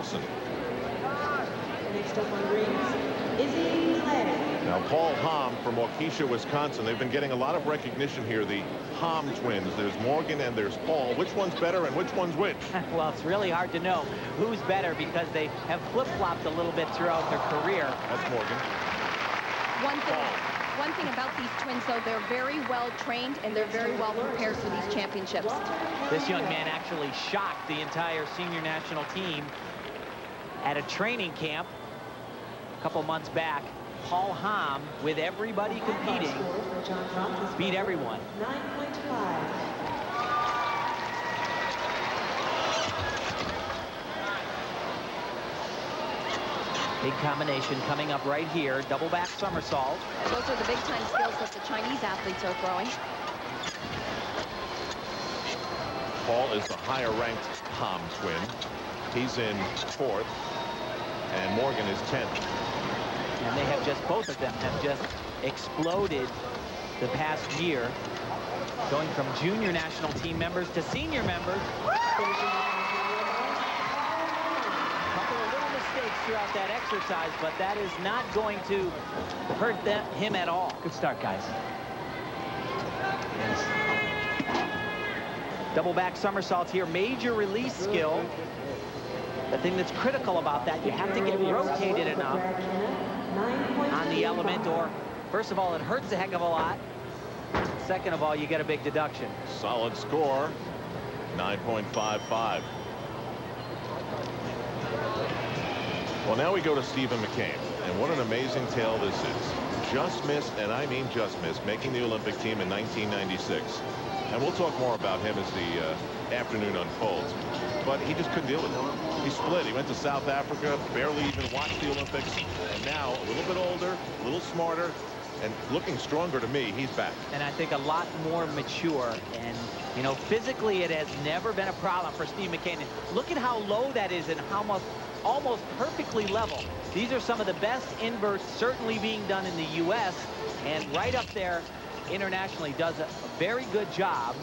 Wilson. Next up on rings, Izzy Clay. Now, Paul Hamm from Waukesha, Wisconsin. They've been getting a lot of recognition here, the Hamm twins. There's Morgan and there's Paul. Which one's better and which one's which? Well, it's really hard to know who's better because they have flip-flopped a little bit throughout their career. That's Morgan. One thing about these twins, though, they're very well trained and they're very well prepared for these championships. This young man actually shocked the entire senior national team at a training camp a couple months back. Paul Hamm, with everybody competing, beat everyone. 9.5. Big combination coming up right here. Double back somersault. Those are the big time skills that the Chinese athletes are throwing. Paul is the higher ranked Hamm twin. He's in 4th and Morgan is 10th. And they have just, both of them have just exploded the past year, going from junior national team members to senior members. A couple of little mistakes throughout that exercise, but that is not going to hurt him at all. Good start, guys. Yes. Double back somersaults here, major release skill. The thing that's critical about that, you have to get rotated enough on the element, or first of all, it hurts a heck of a lot. Second of all, you get a big deduction. Solid score, 9.55. Well, now we go to Stephen McCain, and what an amazing tale this is. Just missed, and I mean just missed, making the Olympic team in 1996. And we'll talk more about him as the afternoon unfolds. But he just couldn't deal with it. He split. He went to South Africa, barely even watched the Olympics. And now, a little bit older, a little smarter, and looking stronger to me, he's back. And I think a lot more mature. And, you know, physically, it has never been a problem for Steve McCain. And look at how low that is and how much, almost perfectly level. These are some of the best inverts certainly being done in the U.S. And right up there internationally does a very good job.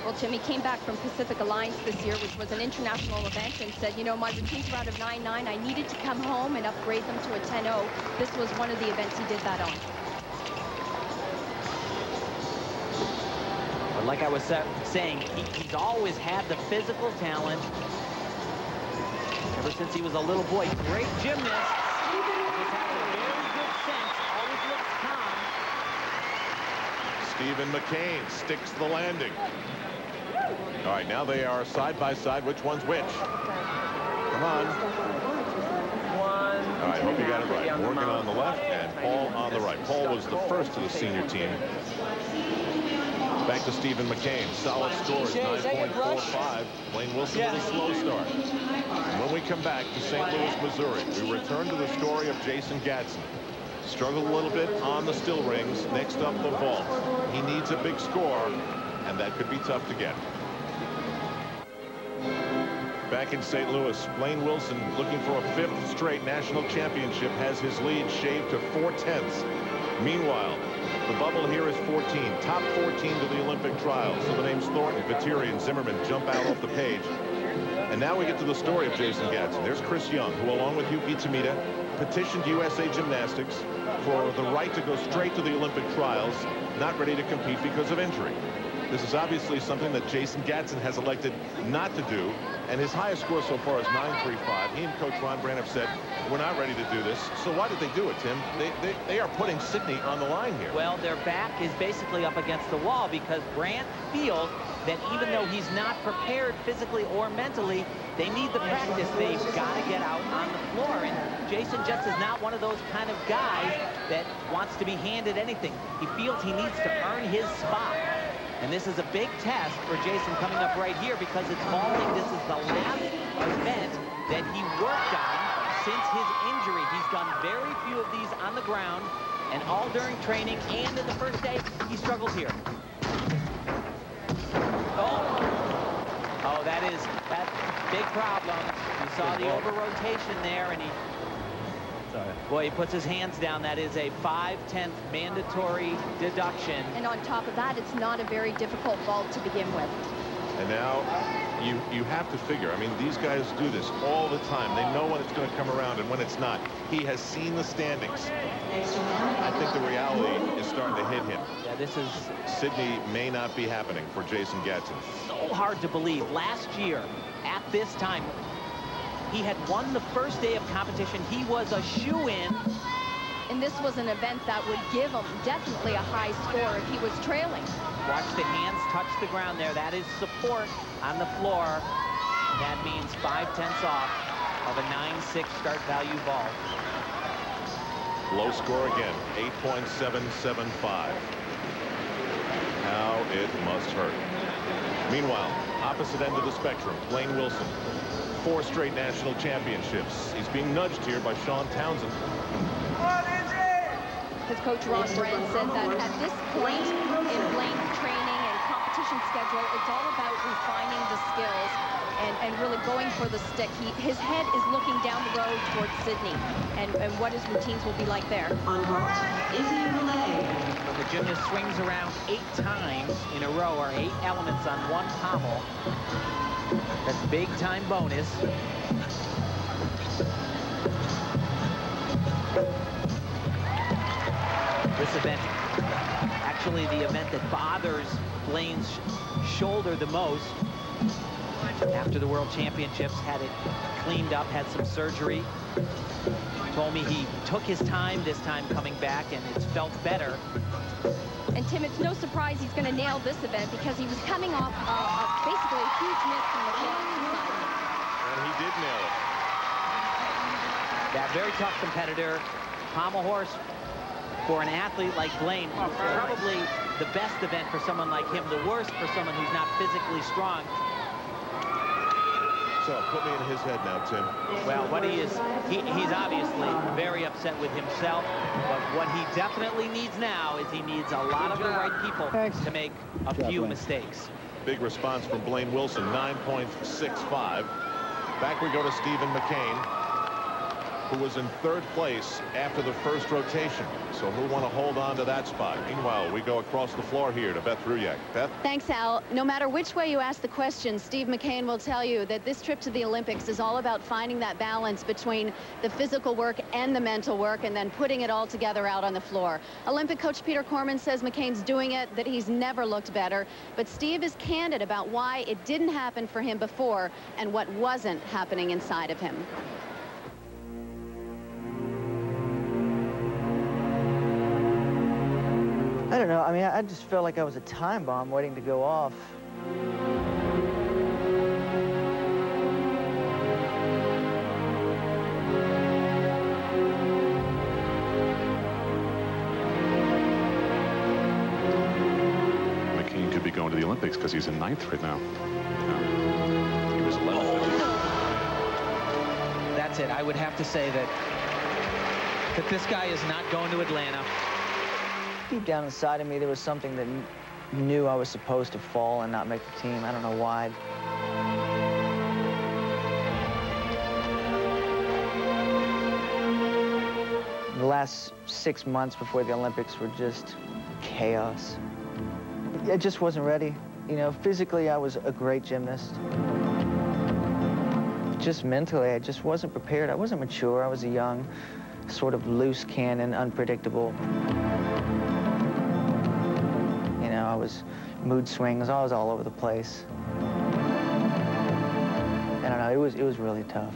Well, Jimmy came back from Pacific Alliance this year, which was an international event, and said, you know, my routines were out of 9.9. I needed to come home and upgrade them to a 10.0. This was one of the events he did that on. But like I was saying, he's always had the physical talent ever since he was a little boy. Great gymnast. Just has a very good sense. Always looks calm. Stephen McCain sticks the landing. All right, now they are side by side. Which one's which? Come on. All right, hope you got it right. Morgan on the left and Paul on the right. Paul was the first to the senior team. Back to Stephen McCain. Solid scores, 9.45. Blaine Wilson with a slow start. And when we come back to St. Louis, Missouri, we return to the story of Jason Gatson. Struggled a little bit on the still rings. Next up, the vault. He needs a big score, and that could be tough to get. Back in St. Louis, Blaine Wilson, looking for a 5th straight national championship, has his lead shaved to 4/10. Meanwhile, the bubble here is 14. Top 14 to the Olympic trials. So the names Thornton, Viteri, and Zimmerman jump out off the page. And now we get to the story of Jason Gatson. There's Chris Young, who, along with Yuki Tamita, petitioned USA Gymnastics for the right to go straight to the Olympic trials, not ready to compete because of injury. This is obviously something that Jason Gatson has elected not to do, and his highest score so far is 9.35. He and Coach Ron Brandt have said, we're not ready to do this. So why did they do it, Tim? They are putting Sydney on the line here. Well, their back is basically up against the wall because Brandt feels that even though he's not prepared physically or mentally, they need the practice. They've got to get out on the floor. And Jason just is not one of those kind of guys that wants to be handed anything. He feels he needs to earn his spot. And this is a big test for Jason coming up right here because it's vaulting. This is the last event that he worked on since his injury. He's done very few of these on the ground, and all during training and in the first day, he struggled here. Oh, that big problem. You saw the over-rotation there, and he... Boy, he puts his hands down. That is a 5/10 mandatory deduction. And on top of that, it's not a very difficult vault to begin with. And now you have to figure. I mean, these guys do this all the time. They know when it's going to come around and when it's not. He has seen the standings. I think the reality is starting to hit him. Yeah, this is... Sydney may not be happening for Jason Gatson. So hard to believe. Last year, at this time, he had won the first day of competition. He was a shoo-in. And this was an event that would give him definitely a high score if he was trailing. Watch the hands touch the ground there. That is support on the floor. That means 5/10 off of a 9-6 start value ball. Low score again, 8.775. How it must hurt. Meanwhile, opposite end of the spectrum, Blaine Wilson, 4 straight national championships. He's being nudged here by Sean Townsend. His coach Ron Brand said that at this point in Blaine's training and competition schedule, it's all about refining the skills and really going for the stick. His head is looking down the road towards Sydney and what his routines will be like there. On court, Izzy Malay. When the gymnast swings around 8 times in a row, or 8 elements on one pommel, that's big time bonus. This event, actually the event that bothers Blaine's shoulder the most. After the World Championships, had it cleaned up, had some surgery. Told me he took his time this time coming back, and it's felt better. And Tim, it's no surprise he's going to nail this event because he was coming off basically a huge miss from the side. And he did nail it. That very tough competitor, pommel horse. For an athlete like Blaine, probably the best event for someone like him, the worst for someone who's not physically strong. So put me in his head now, Tim. Well, what he's obviously very upset with himself, but what he definitely needs now is he needs a lot of the right people to make a few mistakes. Big response from Blaine Wilson, 9.65. Back we go to Stephen McCain, who was in 3rd place after the first rotation. So he'll want to hold on to that spot. Meanwhile, we go across the floor here to Beth Ruyak. Beth? Thanks, Al. No matter which way you ask the question, Steve McCain will tell you that this trip to the Olympics is all about finding that balance between the physical work and the mental work and then putting it all together out on the floor. Olympic coach Peter Corman says McCain's doing it, that he's never looked better. But Steve is candid about why it didn't happen for him before and what wasn't happening inside of him. I don't know. I mean, I just felt like I was a time bomb waiting to go off. McCain could be going to the Olympics because he's in 9th right now. He was 11th. That's it. I would have to say that this guy is not going to Atlanta. Deep down inside of me, there was something that knew I was supposed to fall and not make the team. I don't know why. The last 6 months before the Olympics were just chaos. I just wasn't ready. You know, physically, I was a great gymnast. Just mentally, I just wasn't prepared. I wasn't mature. I was a young, sort of loose cannon, unpredictable. You know, I was mood swings. I was all over the place. I don't know. It was really tough.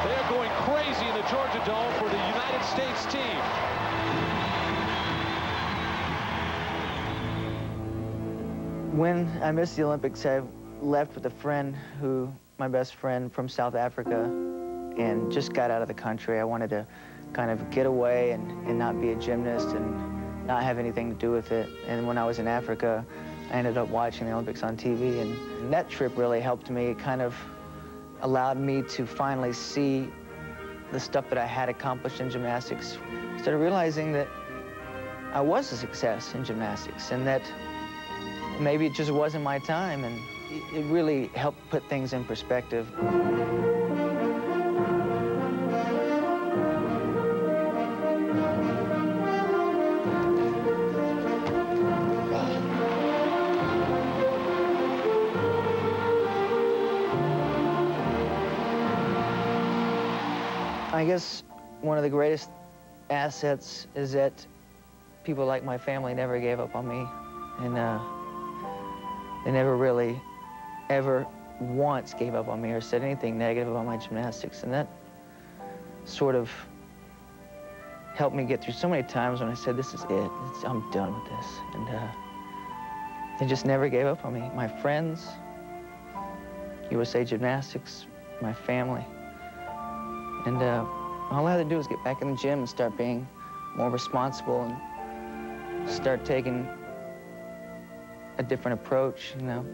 They're going crazy in the Georgia Dome for the United States team. When I missed the Olympics, I left with a friend my best friend from South Africa, and just got out of the country. I wanted to kind of get away and not be a gymnast and not have anything to do with it. And when I was in Africa, I ended up watching the Olympics on TV, and that trip really helped me. It kind of allowed me to finally see the stuff that I had accomplished in gymnastics. Started realizing that I was a success in gymnastics and that maybe it just wasn't my time, and it really helped put things in perspective. I guess one of the greatest assets is that people like my family never gave up on me, and they never really ever once gave up on me or said anything negative about my gymnastics, and that sort of helped me get through so many times when I said, this is it, I'm done with this, and they just never gave up on me. My friends, USA Gymnastics, my family, and all I had to do was get back in the gym and start being more responsible and start taking a different approach, you know.